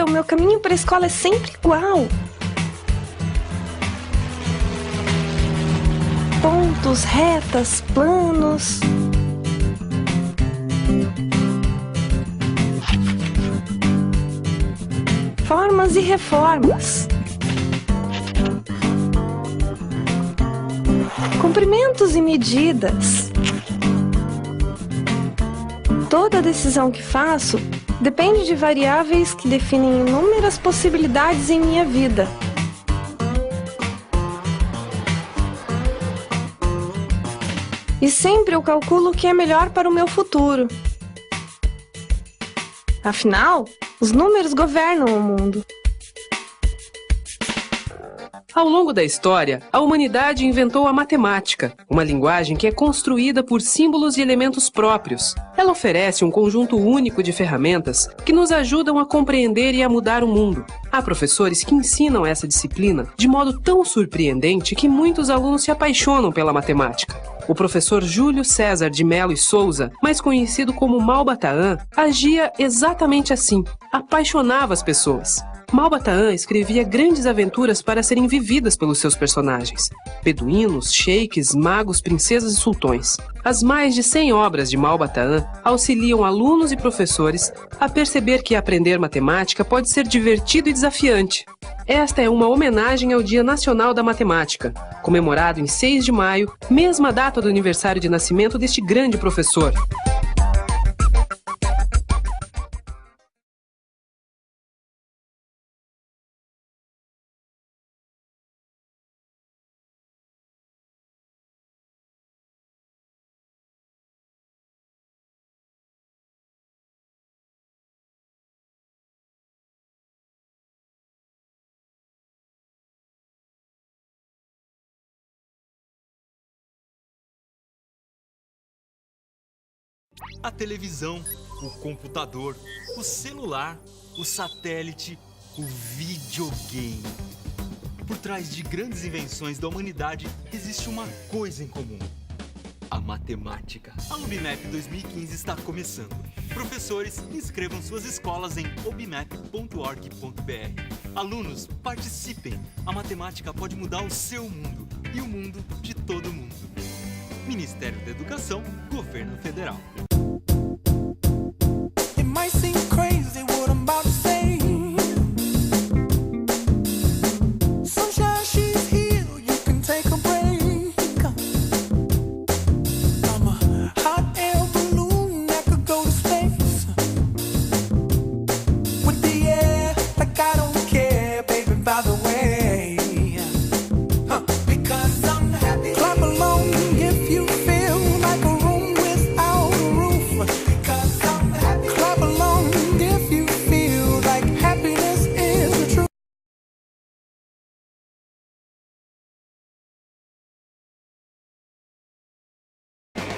dia, o meu caminho para a escola é sempre igual. Pontos, retas, planos. Formas e reformas. Comprimentos e medidas. Toda decisão que faço depende de variáveis que definem inúmeras possibilidades em minha vida. E sempre eu calculo o que é melhor para o meu futuro. Afinal, os números governam o mundo. Ao longo da história, a humanidade inventou a matemática, uma linguagem que é construída por símbolos e elementos próprios. Ela oferece um conjunto único de ferramentas que nos ajudam a compreender e a mudar o mundo. Há professores que ensinam essa disciplina de modo tão surpreendente que muitos alunos se apaixonam pela matemática. O professor Júlio César de Mello e Souza, mais conhecido como Malba-Tahan, agia exatamente assim, apaixonava as pessoas. Malba-Tahan escrevia grandes aventuras para serem vividas pelos seus personagens. Beduínos, sheiks, magos, princesas e sultões. As mais de 100 obras de Malba-Tahan auxiliam alunos e professores a perceber que aprender matemática pode ser divertido e desafiante. Esta é uma homenagem ao Dia Nacional da Matemática, comemorado em 6 de maio, mesma data do aniversário de nascimento deste grande professor. A televisão, o computador, o celular, o satélite, o videogame. Por trás de grandes invenções da humanidade existe uma coisa em comum: a matemática. A Obimap 2015 está começando. Professores, inscrevam suas escolas em obimap.org.br. Alunos, participem! A matemática pode mudar o seu mundo e o mundo de todo mundo. Ministério da Educação, Governo Federal.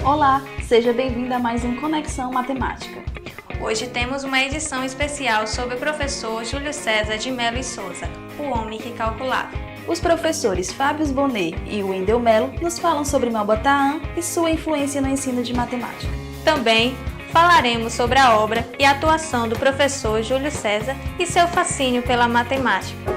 Olá, seja bem-vindo a mais um Conexão Matemática. Hoje temos uma edição especial sobre o professor Júlio César de Mello e Souza, o homem que calculava. Os professores Fábio Bonet e Wendel Mello nos falam sobre Malba-Tahan e sua influência no ensino de matemática. Também falaremos sobre a obra e a atuação do professor Júlio César e seu fascínio pela matemática.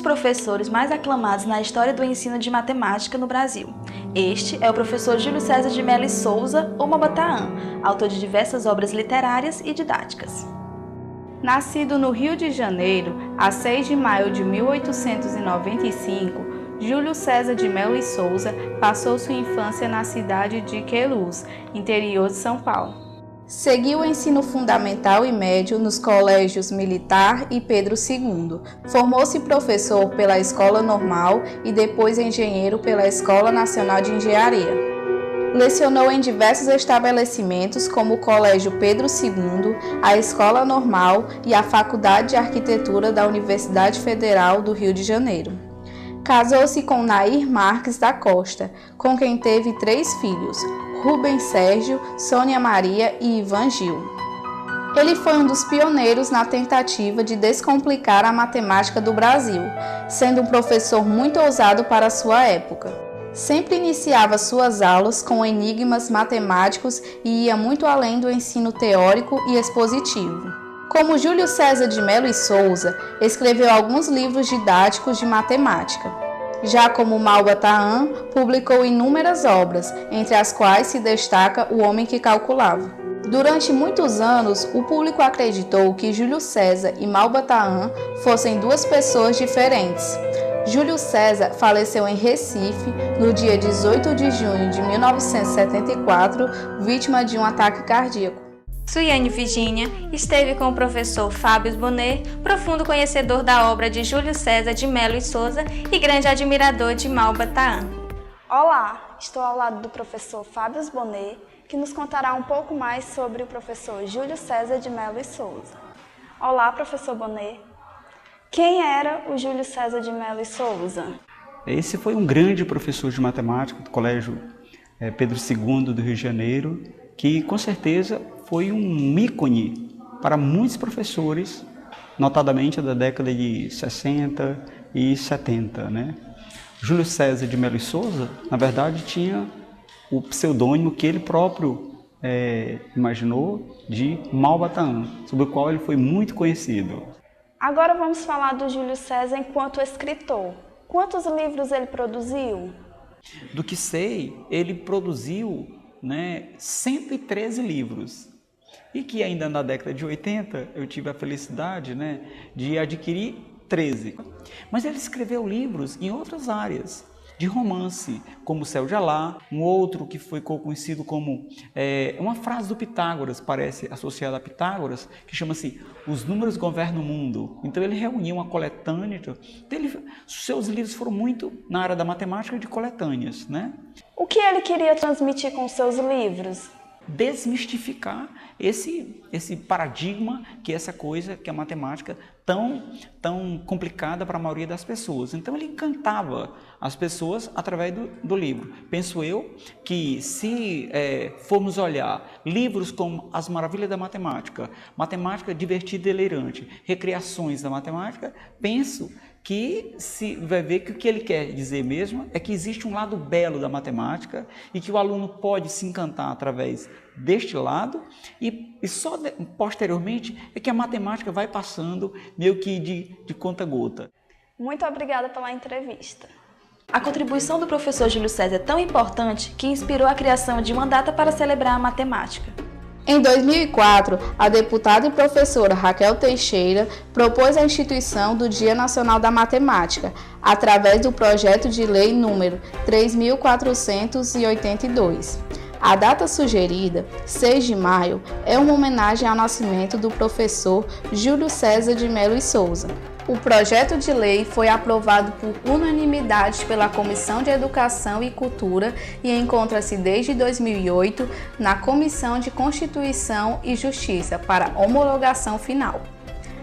Professores mais aclamados na história do ensino de matemática no Brasil. Este é o professor Júlio César de Mello e Souza, ou Malba-Tahan, autor de diversas obras literárias e didáticas. Nascido no Rio de Janeiro, a 6 de maio de 1895, Júlio César de Mello e Souza passou sua infância na cidade de Queluz, interior de São Paulo. Seguiu o ensino fundamental e médio nos colégios Militar e Pedro II. Formou-se professor pela Escola Normal e depois engenheiro pela Escola Nacional de Engenharia. Lecionou em diversos estabelecimentos como o Colégio Pedro II, a Escola Normal e a Faculdade de Arquitetura da Universidade Federal do Rio de Janeiro. Casou-se com Nair Marques da Costa, com quem teve 3 filhos, Rubens Sérgio, Sônia Maria e Ivan Gil. Ele foi um dos pioneiros na tentativa de descomplicar a matemática do Brasil, sendo um professor muito ousado para sua época. Sempre iniciava suas aulas com enigmas matemáticos e ia muito além do ensino teórico e expositivo. Como Júlio César de Mello e Souza, escreveu alguns livros didáticos de matemática. Já como Malba Tahan, publicou inúmeras obras, entre as quais se destaca O Homem que Calculava. Durante muitos anos, o público acreditou que Júlio César e Malba Tahan fossem duas pessoas diferentes. Júlio César faleceu em Recife no dia 18 de junho de 1974, vítima de um ataque cardíaco. Suiane Virginia esteve com o professor Fábio Bonet, profundo conhecedor da obra de Júlio César de Mello e Souza e grande admirador de Malba Tahan. Olá, estou ao lado do professor Fábio Bonet, que nos contará um pouco mais sobre o professor Júlio César de Mello e Souza. Olá, professor Bonet. Quem era o Júlio César de Mello e Souza? Esse foi um grande professor de matemática do Colégio Pedro II do Rio de Janeiro, que com certeza foi um ícone para muitos professores, notadamente da década de 60 e 70. Júlio César de Mello e Souza, na verdade, tinha o pseudônimo que ele próprio imaginou de Malba Tahan, sobre o qual ele foi muito conhecido. Agora vamos falar do Júlio César enquanto escritor. Quantos livros ele produziu? Do que sei, ele produziu 113 livros. E que ainda na década de 80 eu tive a felicidade de adquirir 13. Mas ele escreveu livros em outras áreas, de romance, como O Céu de Alá, um outro que foi conhecido como uma frase do Pitágoras, parece associada a Pitágoras, que chama-se Os Números Governam o Mundo. Então ele reuniu uma coletânea, seus livros foram muito na área da matemática de coletâneas. O que ele queria transmitir com seus livros? Desmistificar esse paradigma que essa coisa, que a matemática tão complicada para a maioria das pessoas. Então ele encantava as pessoas através do livro. Penso eu que se formos olhar livros como As Maravilhas da Matemática, Matemática Divertida e Delirante, Recriações da Matemática, penso que se vai ver que o que ele quer dizer mesmo é que existe um lado belo da matemática e que o aluno pode se encantar através deste lado e só posteriormente é que a matemática vai passando meio que de conta-gota. Muito obrigada pela entrevista. A contribuição do professor Júlio César é tão importante que inspirou a criação de uma data para celebrar a matemática. Em 2004, a deputada e professora Raquel Teixeira propôs a instituição do Dia Nacional da Matemática, através do projeto de lei número 3.482. A data sugerida, 6 de maio, é uma homenagem ao nascimento do professor Júlio César de Mello e Souza. O projeto de lei foi aprovado por unanimidade pela Comissão de Educação e Cultura e encontra-se desde 2008 na Comissão de Constituição e Justiça para homologação final.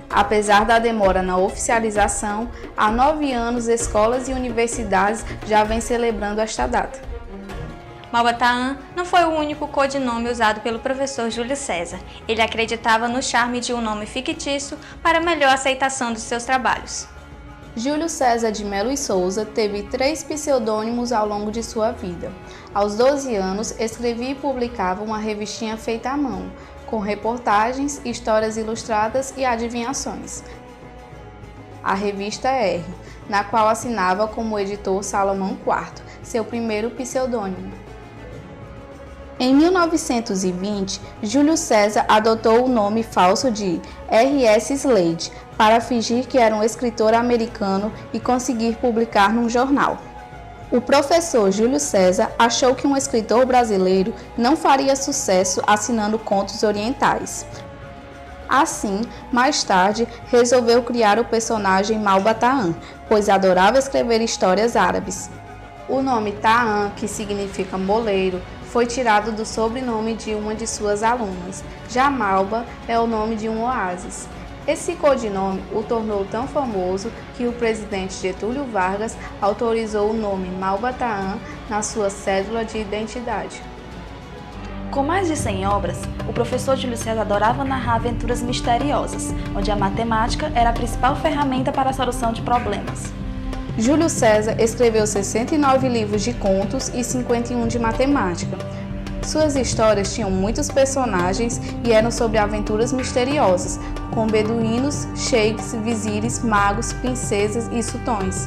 Apesar da demora na oficialização, há 9 anos escolas e universidades já vêm celebrando esta data. Malba Tahan não foi o único codinome usado pelo professor Júlio César. Ele acreditava no charme de um nome fictício para melhor aceitação dos seus trabalhos. Júlio César de Mello e Souza teve 3 pseudônimos ao longo de sua vida. Aos 12 anos, escrevia e publicava uma revistinha feita à mão, com reportagens, histórias ilustradas e adivinhações. A revista R, na qual assinava como editor Salomão IV, seu primeiro pseudônimo. Em 1920, Júlio César adotou o nome falso de R.S. Slade para fingir que era um escritor americano e conseguir publicar num jornal. O professor Júlio César achou que um escritor brasileiro não faria sucesso assinando contos orientais. Assim, mais tarde, resolveu criar o personagem Malba Tahan, pois adorava escrever histórias árabes. O nome Tahan, que significa moleiro, foi tirado do sobrenome de uma de suas alunas. Já Malba é o nome de um oásis. Esse codinome o tornou tão famoso que o presidente Getúlio Vargas autorizou o nome Malba Tahan na sua cédula de identidade. Com mais de 100 obras, o professor Júlio César adorava narrar aventuras misteriosas, onde a matemática era a principal ferramenta para a solução de problemas. Júlio César escreveu 69 livros de contos e 51 de matemática. Suas histórias tinham muitos personagens e eram sobre aventuras misteriosas, com beduínos, sheiks, vizires, magos, princesas e sultões.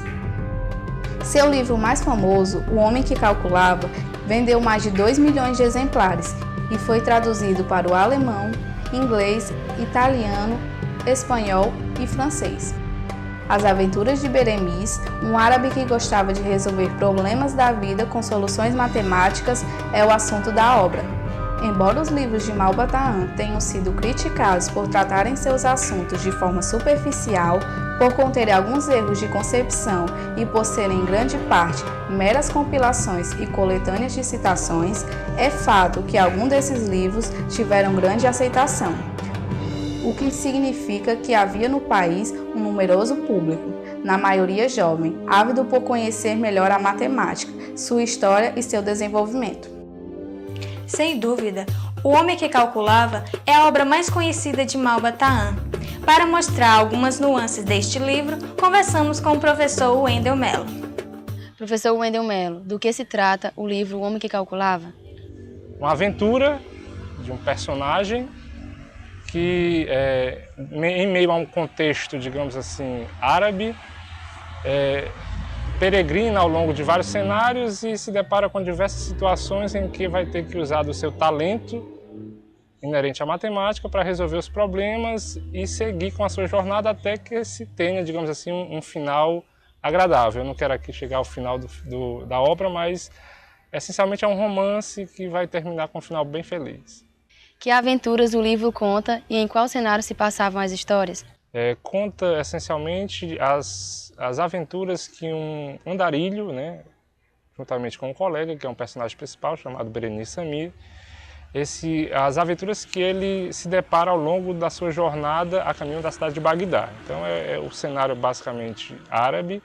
Seu livro mais famoso, O Homem que Calculava, vendeu mais de 2 milhões de exemplares e foi traduzido para o alemão, inglês, italiano, espanhol e francês. As Aventuras de Beremis, um árabe que gostava de resolver problemas da vida com soluções matemáticas, é o assunto da obra. Embora os livros de Malba tenham sido criticados por tratarem seus assuntos de forma superficial, por conterem alguns erros de concepção e por serem em grande parte meras compilações e coletâneas de citações, é fato que alguns desses livros tiveram grande aceitação, o que significa que havia no país um numeroso público, na maioria jovem, ávido por conhecer melhor a matemática, sua história e seu desenvolvimento. Sem dúvida, O Homem que Calculava é a obra mais conhecida de Malba Tahan. Para mostrar algumas nuances deste livro, conversamos com o professor Wendel Mello. Professor Wendel Mello, do que se trata o livro O Homem que Calculava? Uma aventura de um personagem que, em meio a um contexto, digamos assim, árabe, peregrina ao longo de vários cenários e se depara com diversas situações em que vai ter que usar do seu talento inerente à matemática para resolver os problemas e seguir com a sua jornada até que se tenha, digamos assim, um final agradável. Eu não quero aqui chegar ao final da obra, mas essencialmente é um romance que vai terminar com um final bem feliz. Que aventuras o livro conta e em qual cenário se passavam as histórias? Conta essencialmente as aventuras que um andarilho, né, juntamente com um colega, que é um personagem principal chamado Berenice Samir, as aventuras que ele se depara ao longo da sua jornada a caminho da cidade de Bagdá. Então o cenário basicamente árabe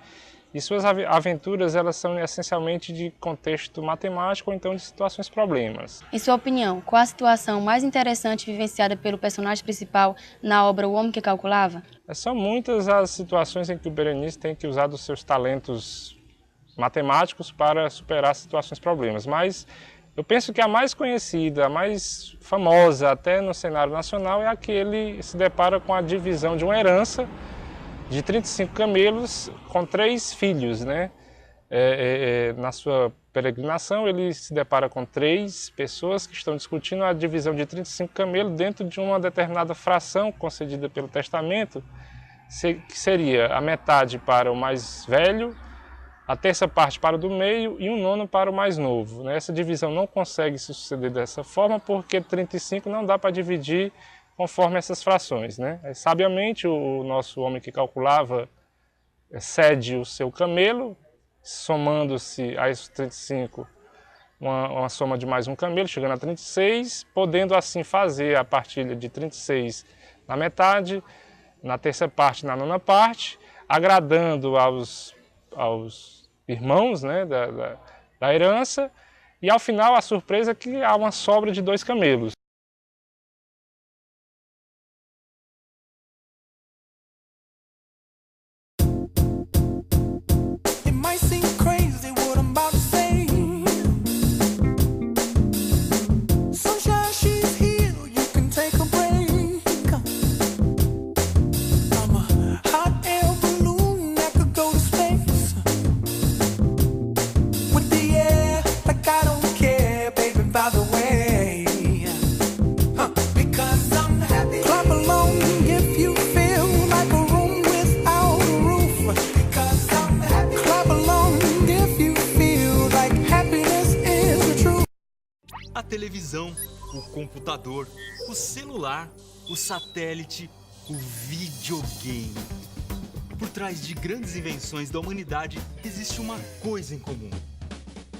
e suas aventuras elas são essencialmente de contexto matemático ou então de situações problemas. Em sua opinião, qual a situação mais interessante vivenciada pelo personagem principal na obra O Homem que Calculava? São muitas as situações em que o Berenice tem que usar dos seus talentos matemáticos para superar situações problemas, mas eu penso que a mais conhecida, a mais famosa até no cenário nacional é a que ele se depara com a divisão de uma herança de 35 camelos com 3 filhos, né? Na sua peregrinação ele se depara com 3 pessoas que estão discutindo a divisão de 35 camelos dentro de uma determinada fração concedida pelo testamento, que seria a metade para o mais velho, a terça parte para o do meio e 1/9 para o mais novo. Essa divisão não consegue se suceder dessa forma porque 35 não dá para dividir conforme essas frações, né? Sabiamente, o nosso homem que calculava cede o seu camelo, somando-se a esses 35 uma soma de mais um camelo, chegando a 36, podendo assim fazer a partilha de 36 na metade, na terça parte, na 9ª parte, agradando aos irmãos, né, da herança, e ao final a surpresa é que há uma sobra de 2 camelos. A televisão, o computador, o celular, o satélite, o videogame. Por trás de grandes invenções da humanidade existe uma coisa em comum: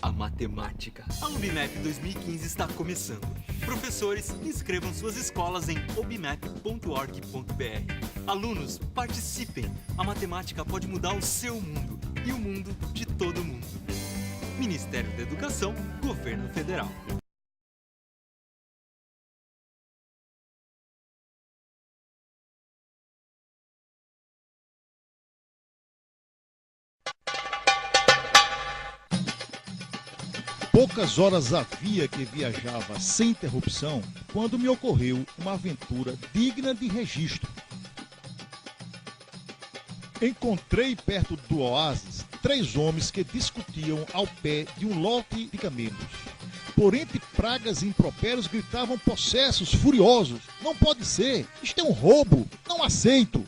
a matemática. A Obimap 2015 está começando. Professores, inscrevam suas escolas em obimap.org.br. Alunos, participem! A matemática pode mudar o seu mundo e o mundo de todo mundo. Ministério da Educação, Governo Federal. Poucas horas havia que viajava sem interrupção quando me ocorreu uma aventura digna de registro. Encontrei perto do oásis 3 homens que discutiam ao pé de um lote de camelos. Por entre pragas e impropérios gritavam possessos, furiosos. Não pode ser, isto é um roubo, não aceito.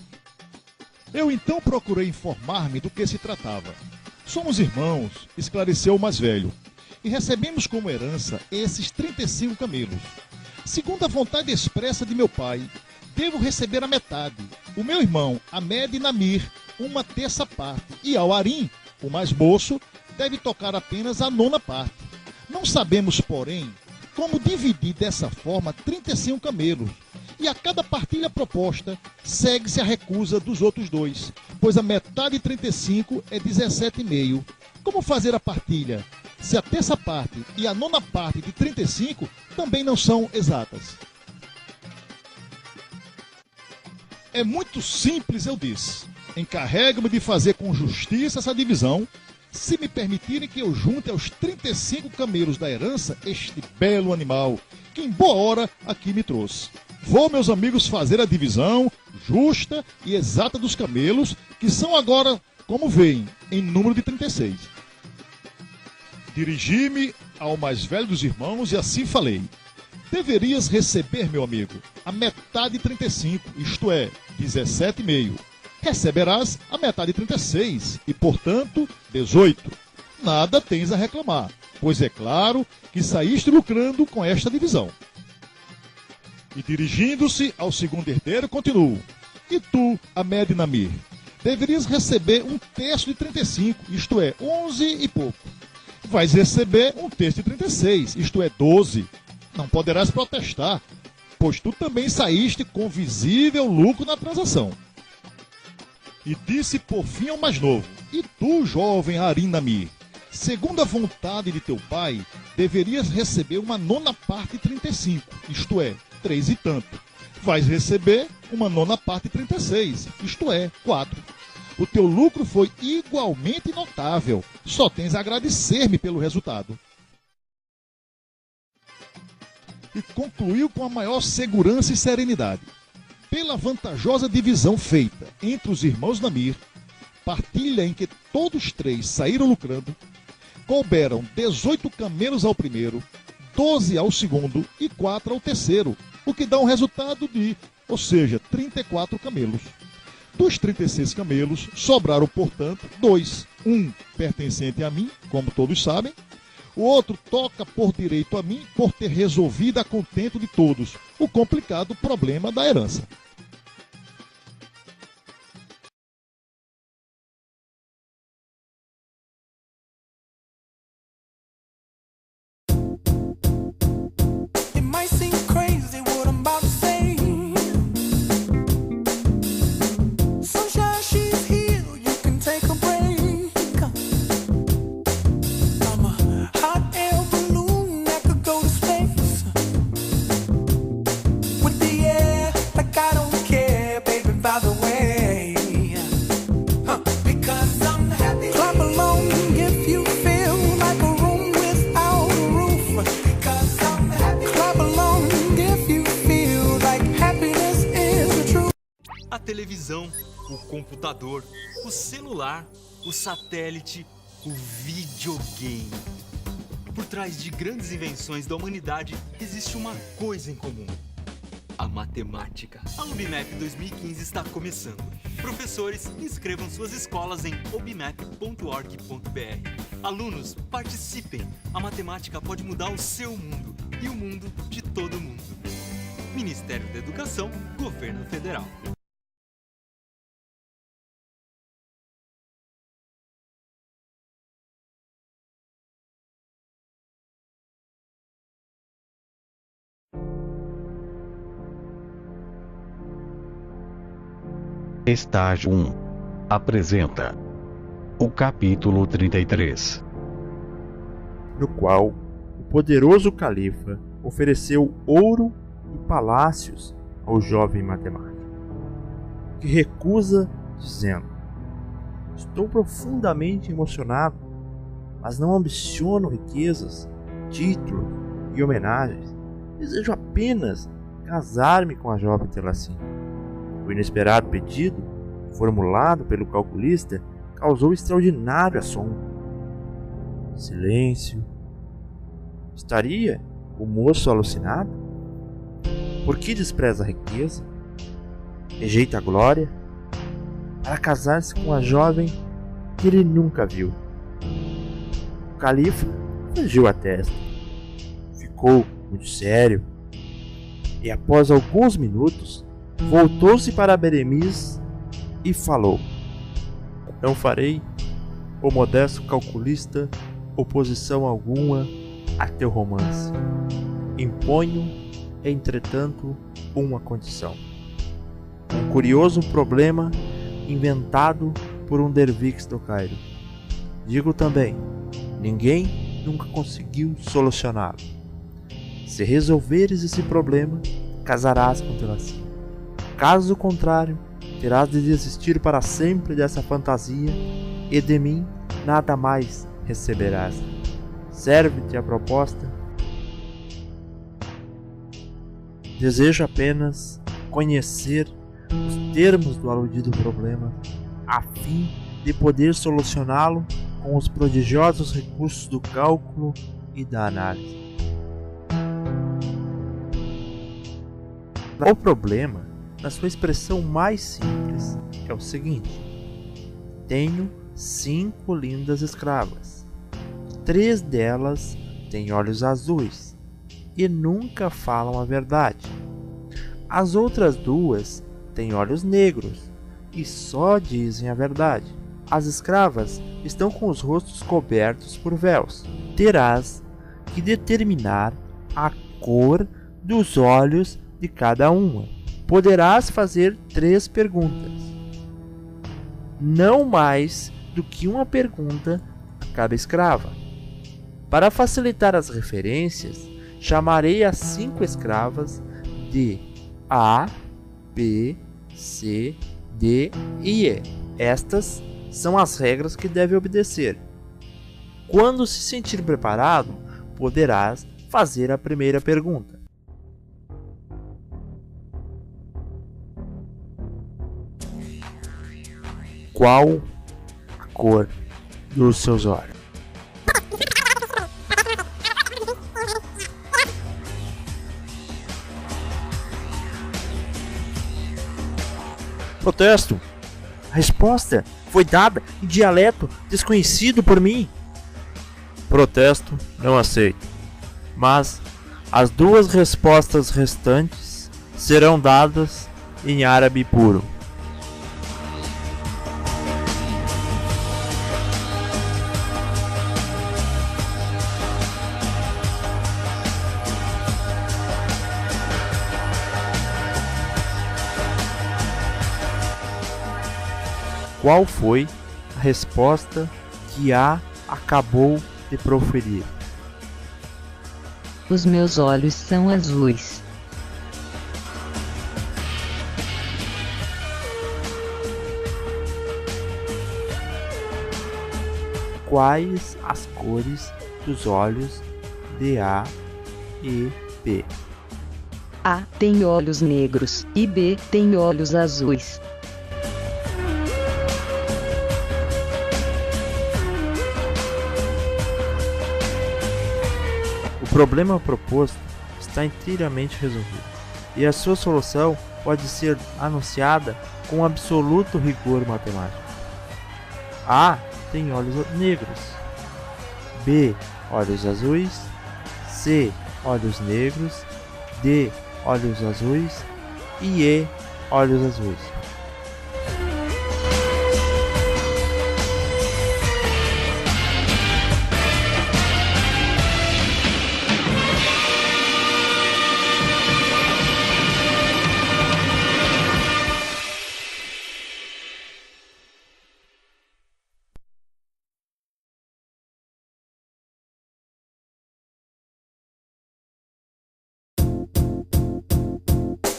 Eu então procurei informar-me do que se tratava. Somos irmãos, esclareceu o mais velho, e recebemos como herança esses 35 camelos. Segundo a vontade expressa de meu pai, devo receber a metade. O meu irmão, Ahmed Namir, uma terça parte, e Al-Arim, o mais moço, deve tocar apenas a 9ª parte. Não sabemos, porém, como dividir dessa forma 35 camelos, e a cada partilha proposta segue-se a recusa dos outros 2, pois a metade de 35 é 17,5. Como fazer a partilha, se a terça parte e a 9ª parte de 35 também não são exatas? É muito simples, eu disse. Encarrego-me de fazer com justiça essa divisão, se me permitirem que eu junte aos 35 camelos da herança este belo animal, que em boa hora aqui me trouxe. Vou, meus amigos, fazer a divisão justa e exata dos camelos, que são agora, como veem, em número de 36. Dirigi-me ao mais velho dos irmãos e assim falei. Deverias receber, meu amigo, a metade de 35, isto é, 17,5. Receberás a metade de 36 e, portanto, 18. Nada tens a reclamar, pois é claro que saíste lucrando com esta divisão. E dirigindo-se ao segundo herdeiro, continuou. E tu, Ahmed Namir, deverias receber 1/3 de 35, isto é, 11 e pouco. Vais receber 1/3 de 36, isto é, 12. Não poderás protestar, pois tu também saíste com visível lucro na transação. E disse por fim ao mais novo, e tu, jovem Arim Namir, segundo a vontade de teu pai, deverias receber uma 9ª parte de 35, isto é, 3 e tanto. Vais receber uma 9ª parte de 36, isto é, 4. O teu lucro foi igualmente notável, só tens a agradecer-me pelo resultado. E concluiu com a maior segurança e serenidade. Pela vantajosa divisão feita entre os irmãos Namir, partilha em que todos 3 saíram lucrando, couberam 18 camelos ao primeiro, 12 ao segundo e 4 ao terceiro, o que dá um resultado de, ou seja, 34 camelos. Dos 36 camelos, sobraram, portanto, 2. Um pertencente a mim, como todos sabem, o outro toca por direito a mim por ter resolvido a contento de todos o complicado problema da herança. A televisão, o computador, o celular, o satélite, o videogame. Por trás de grandes invenções da humanidade existe uma coisa em comum: a matemática. A Obimap 2015 está começando. Professores, inscrevam suas escolas em obimap.org.br. Alunos, participem! A matemática pode mudar o seu mundo e o mundo de todo mundo. Ministério da Educação, Governo Federal. Estágio 1 apresenta o capítulo 33, no qual o poderoso califa ofereceu ouro e palácios ao jovem matemático, que recusa, dizendo: estou profundamente emocionado, mas não ambiciono riquezas títulos e homenagens. Desejo apenas casar-me com a jovem Telacim. O inesperado pedido, formulado pelo calculista, causou extraordinário assombro. Silêncio. Estaria o moço alucinado? Por que despreza a riqueza? Rejeita a glória? Para casar-se com a jovem que ele nunca viu. O califa franziu a testa. Ficou muito sério. E após alguns minutos, voltou-se para Beremiz e falou: Não farei, ó modesto calculista, oposição alguma a teu romance. Imponho, entretanto, uma condição. Um curioso problema inventado por um dervix do Cairo. Digo também, ninguém nunca conseguiu solucioná-lo. Se resolveres esse problema, casarás com Telacim. Caso contrário, terás de desistir para sempre dessa fantasia e de mim nada mais receberás. Serve-te a proposta? Desejo apenas conhecer os termos do aludido problema, a fim de poder solucioná-lo com os prodigiosos recursos do cálculo e da análise. O problema, na sua expressão mais simples, é o seguinte: tenho 5 lindas escravas. 3 delas têm olhos azuis e nunca falam a verdade. As outras 2 têm olhos negros e só dizem a verdade. As escravas estão com os rostos cobertos por véus. Terás que determinar a cor dos olhos de cada uma. Poderás fazer 3 perguntas. Não mais do que uma pergunta a cada escrava. Para facilitar as referências, chamarei as 5 escravas de A, B, C, D e E. Estas são as regras que deve obedecer. Quando se sentir preparado, poderás fazer a primeira pergunta. Qual a cor dos seus olhos? Protesto. A resposta foi dada em dialeto desconhecido por mim. Protesto, não aceito. Mas as 2 respostas restantes serão dadas em árabe puro. Qual foi a resposta que A acabou de proferir? Os meus olhos são azuis. Quais as cores dos olhos de A e B? A tem olhos negros e B tem olhos azuis. O problema proposto está inteiramente resolvido, e a sua solução pode ser anunciada com absoluto rigor matemático. A tem olhos negros, B olhos azuis, C olhos negros, D olhos azuis e E olhos azuis.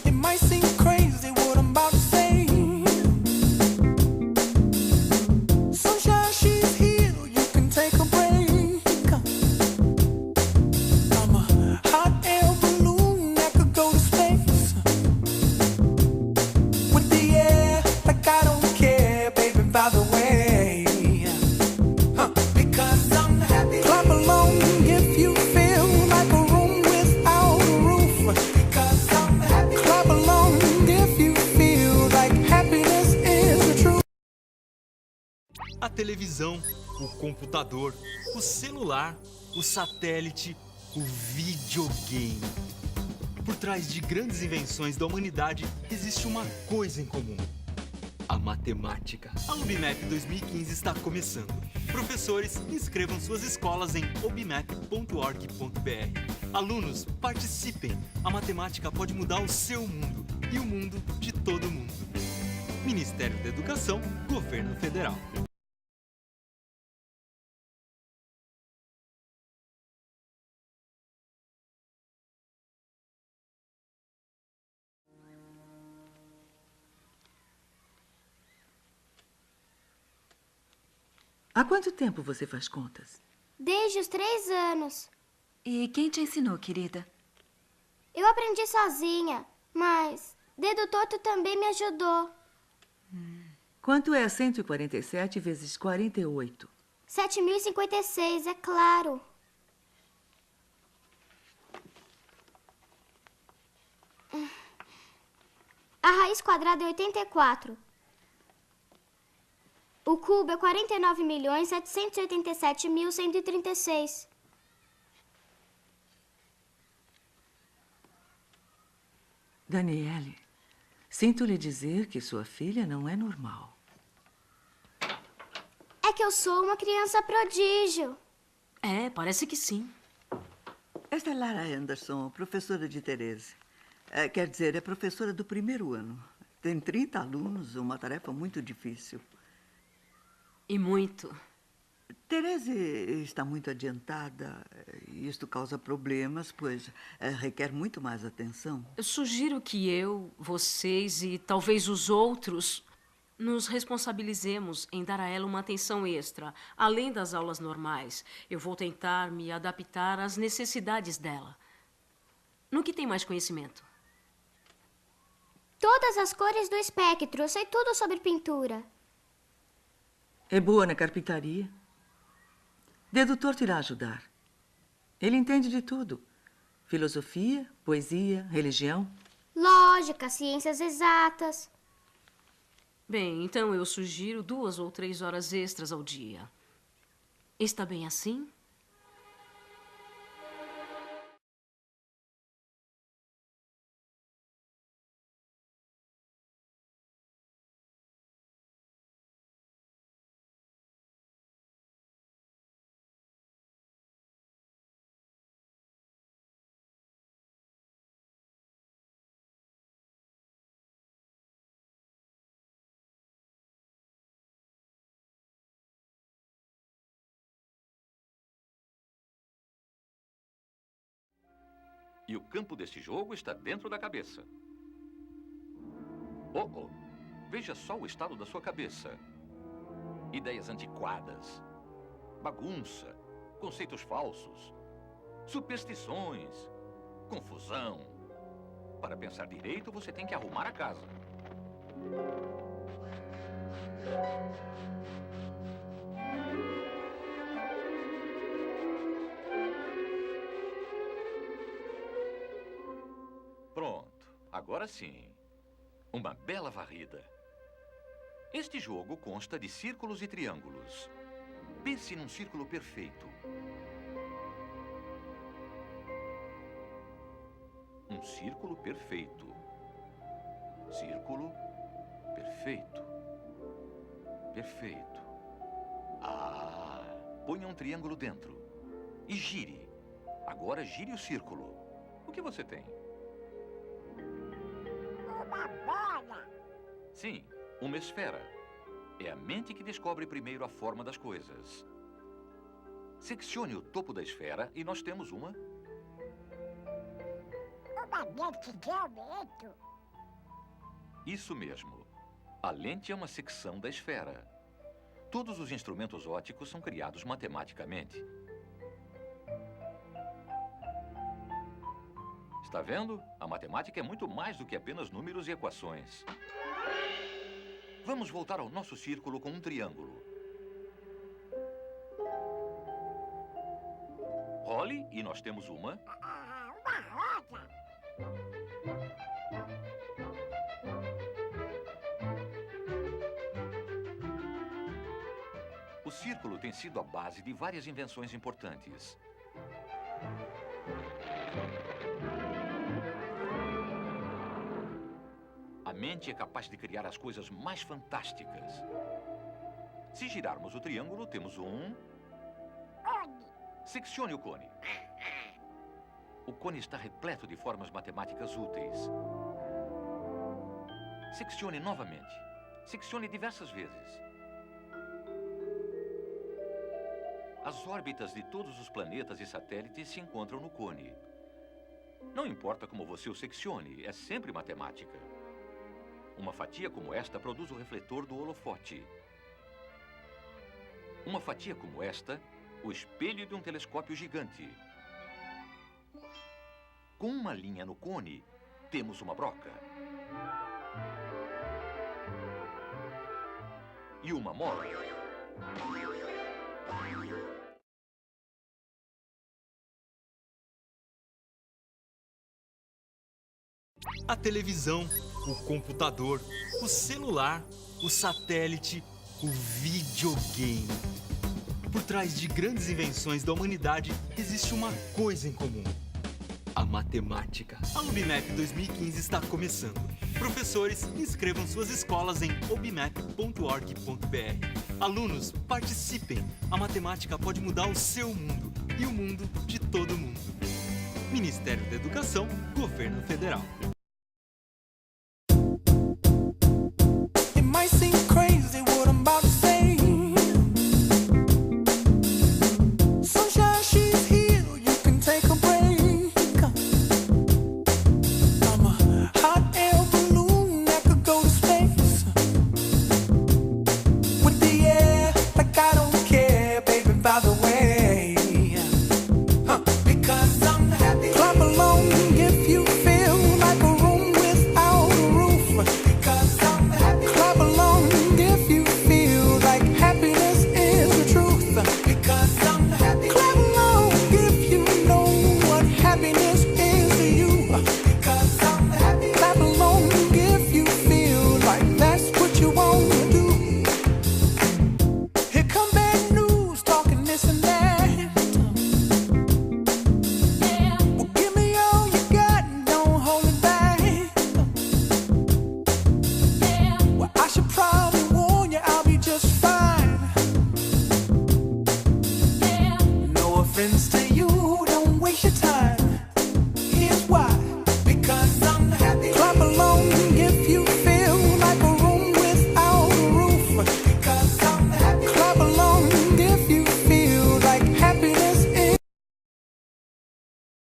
It might seem crazy what I'm about to say. televisão, o computador, o celular, o satélite, o videogame. Por trás de grandes invenções da humanidade existe uma coisa em comum: a matemática. A Obimap 2015 está começando. Professores, inscrevam suas escolas em obimap.org.br. Alunos, participem. A matemática pode mudar o seu mundo e o mundo de todo mundo. Ministério da Educação, Governo Federal. Há quanto tempo você faz contas? Desde os 3 anos. E quem te ensinou, querida? Eu aprendi sozinha, mas Dedo Torto também me ajudou. Quanto é 147 vezes 48? 7.056, é claro. A raiz quadrada é 84. O cubo é 49.787.136. Daniele, sinto lhe dizer que sua filha não é normal. É que eu sou uma criança prodígio. É, parece que sim. Esta é Lara Anderson, professora de Terese. Quer dizer, é professora do primeiro ano. Tem 30 alunos, uma tarefa muito difícil. E muito. Terese está muito adiantada. Isto causa problemas, pois requer muito mais atenção. Eu sugiro que eu, vocês e talvez os outros nos responsabilizemos em dar a ela uma atenção extra, além das aulas normais. Eu vou tentar me adaptar às necessidades dela. No que tem mais conhecimento? Todas as cores do espectro, eu sei tudo sobre pintura. É boa na carpintaria. Dedo Torto irá ajudar. Ele entende de tudo. Filosofia, poesia, religião. Lógica, ciências exatas. Bem, então eu sugiro 2 ou 3 horas extras ao dia. Está bem assim? E o campo deste jogo está dentro da cabeça. Veja só o estado da sua cabeça. Ideias antiquadas, bagunça, conceitos falsos, superstições, confusão. Para pensar direito, você tem que arrumar a casa. Pronto, agora sim. Uma bela varrida. Este jogo consta de círculos e triângulos. Pense num círculo perfeito. Um círculo perfeito. Círculo perfeito. Perfeito. Ponha um triângulo dentro. E gire. Agora gire o círculo. O que você tem? Uma bola! Sim, uma esfera. É a mente que descobre primeiro a forma das coisas. Seccione o topo da esfera e nós temos uma... Uma lente de aumento. Isso mesmo. A lente é uma secção da esfera. Todos os instrumentos ópticos são criados matematicamente. Está vendo? A matemática é muito mais do que apenas números e equações. Vamos voltar ao nosso círculo com um triângulo. Role e nós temos uma... Uma roda. O círculo tem sido a base de várias invenções importantes. A mente é capaz de criar as coisas mais fantásticas. Se girarmos o triângulo, temos um... Seccione o cone. O cone está repleto de formas matemáticas úteis. Seccione novamente. Seccione diversas vezes. As órbitas de todos os planetas e satélites se encontram no cone. Não importa como você o seccione, é sempre matemática. Uma fatia como esta produz o refletor do holofote. Uma fatia como esta, o espelho de um telescópio gigante. Com uma linha no cone, temos uma broca. E uma mola. A televisão, o computador, o celular, o satélite, o videogame. Por trás de grandes invenções da humanidade existe uma coisa em comum: a matemática. A Obimap 2015 está começando. Professores, inscrevam suas escolas em obimap.org.br. Alunos, participem! A matemática pode mudar o seu mundo e o mundo de todo mundo. Ministério da Educação, Governo Federal.